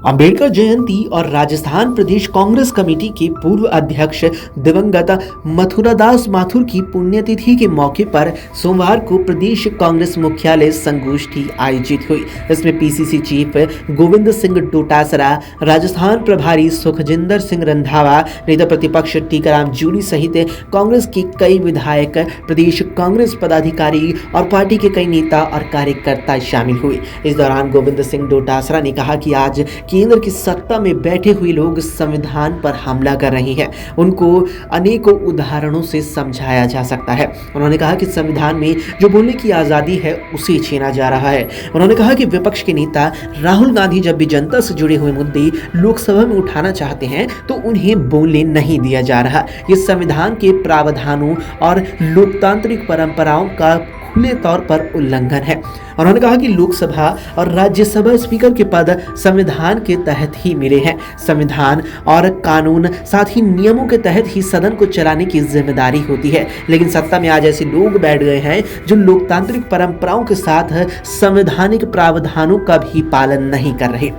अंबेडकर जयंती और राजस्थान प्रदेश कांग्रेस कमेटी के पूर्व अध्यक्ष दिवंगत मथुरादास माथुर की पुण्यतिथि के मौके पर सोमवार को प्रदेश कांग्रेस मुख्यालय संगोष्ठी आयोजित हुई। इसमें पीसीसी चीफ गोविंद सिंह डोटासरा, राजस्थान प्रभारी सुखजिंदर सिंह रंधावा, नेता प्रतिपक्ष टीकाराम जूली सहित कांग्रेस के कई विधायक, प्रदेश कांग्रेस पदाधिकारी और पार्टी के कई नेता और कार्यकर्ता शामिल हुए। इस दौरान गोविंद सिंह डोटासरा ने कहा कि आज केंद्र की सत्ता में बैठे हुए लोग संविधान पर हमला कर रहे हैं। उनको अनेकों उदाहरणों से समझाया जा सकता है। उन्होंने कहा कि संविधान में जो बोलने की आजादी है उसे छीना जा रहा है। उन्होंने कहा कि विपक्ष के नेता राहुल गांधी जब भी जनता से जुड़े हुए मुद्दे लोकसभा में उठाना चाहते हैं तो उन्हें बोलने नहीं दिया जा रहा। ये संविधान के प्रावधानों और लोकतांत्रिक परंपराओं का खुले तौर पर उल्लंघन है। उन्होंने कहा कि लोकसभा और राज्यसभा स्पीकर के पद संविधान के तहत ही मिले हैं। संविधान और कानून साथ ही नियमों के तहत ही सदन को चलाने की जिम्मेदारी होती है, लेकिन सत्ता में आज ऐसे लोग बैठ गए हैं जो लोकतांत्रिक परंपराओं के साथ संवैधानिक प्रावधानों का भी पालन नहीं कर रहे।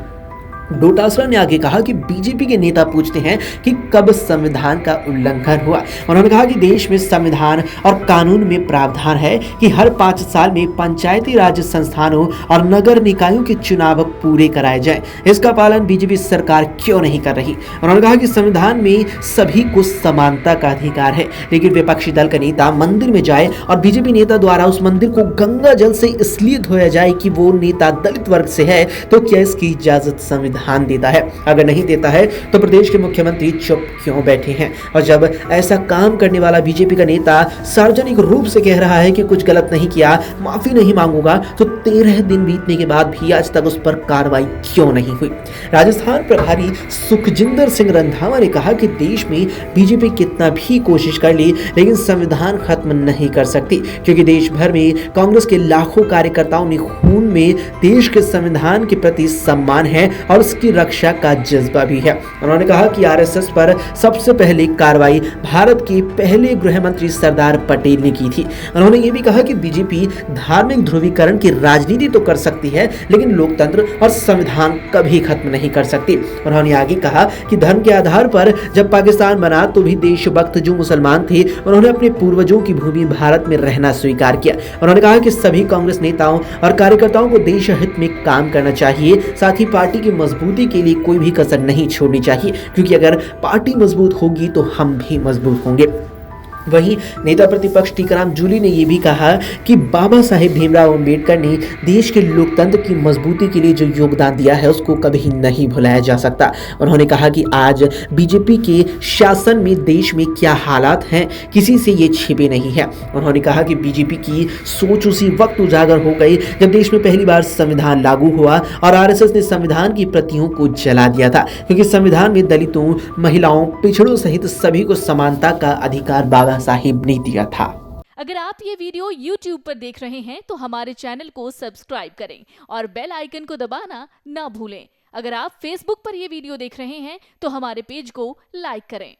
डोटासरा ने आगे कहा कि बीजेपी के नेता पूछते हैं कि कब संविधान का उल्लंघन हुआ। उन्होंने कहा कि देश में संविधान और कानून में प्रावधान है कि हर 5 साल में पंचायती राज संस्थानों और नगर निकायों के चुनाव पूरे कराए जाएं। इसका पालन बीजेपी सरकार क्यों नहीं कर रही। उन्होंने कहा कि संविधान में सभी को समानता का अधिकार है, लेकिन विपक्षी दल का नेता मंदिर में जाए और बीजेपी नेता द्वारा उस मंदिर को गंगा जल से इसलिए धोया जाए कि वो नेता दलित वर्ग से है, तो क्या इसकी इजाजत संविधान देता है? अगर नहीं देता है तो प्रदेश के मुख्यमंत्री चुप क्यों बैठे हैं? और जब ऐसा काम करने वाला बीजेपी का नेता सार्वजनिक रूप से कह रहा है कि कुछ गलत नहीं किया, माफी नहीं मांगूंगा, तो 13 दिन बीतने के बाद भी आज तक उस पर कार्रवाई क्यों नहीं हुई? राजस्थान प्रभारी सुखजिंदर सिंह रंधावा ने कहा कि देश में बीजेपी कितना भी कोशिश कर ली, लेकिन संविधान खत्म नहीं कर सकती, क्योंकि देश भर में कांग्रेस के लाखों कार्यकर्ताओं ने खून में देश के संविधान के प्रति सम्मान है और की रक्षा का जज्बा भी है। उन्होंने कहा कि आरएसएस पर सबसे पहले कार्रवाई भारत के पहले गृह मंत्री सरदार पटेल ने की थी। उन्होंने ये भी कहा कि बीजेपी धार्मिक ध्रुवीकरण की राजनीति तो कर सकती है, लेकिन लोकतंत्र और संविधान कभी खत्म नहीं कर सकती। उन्होंने आगे कहा कि धर्म के आधार पर जब पाकिस्तान बना तो भी देशभक्त जो मुसलमान थे उन्होंने अपने पूर्वजों की भूमि भारत में रहना स्वीकार किया। उन्होंने कहा कि सभी कांग्रेस नेताओं और कार्यकर्ताओं को देश हित में काम करना चाहिए, साथ ही पार्टी की मजबूती के लिए कोई भी कसर नहीं छोड़नी चाहिए, क्योंकि अगर पार्टी मजबूत होगी तो हम भी मजबूत होंगे। वहीं नेता प्रतिपक्ष टीकाराम जूली ने यह भी कहा कि बाबा साहेब भीमराव अंबेडकर ने देश के लोकतंत्र की मजबूती के लिए जो योगदान दिया है उसको कभी नहीं भुलाया जा सकता। उन्होंने कहा कि आज बीजेपी के शासन में देश में क्या हालात हैं किसी से ये छिपे नहीं है। उन्होंने कहा कि बीजेपी की सोच उसी वक्त उजागर हो गई जब देश में पहली बार संविधान लागू हुआ और आरएसएस ने संविधान की प्रतियों को जला दिया था, क्योंकि संविधान में दलितों, महिलाओं, पिछड़ों सहित सभी को समानता का अधिकार बाबा साहिब ने दिया था। अगर आप ये वीडियो YouTube पर देख रहे हैं तो हमारे चैनल को सब्सक्राइब करें और बेल आइकन को दबाना ना भूलें। अगर आप Facebook पर ये वीडियो देख रहे हैं तो हमारे पेज को लाइक करें।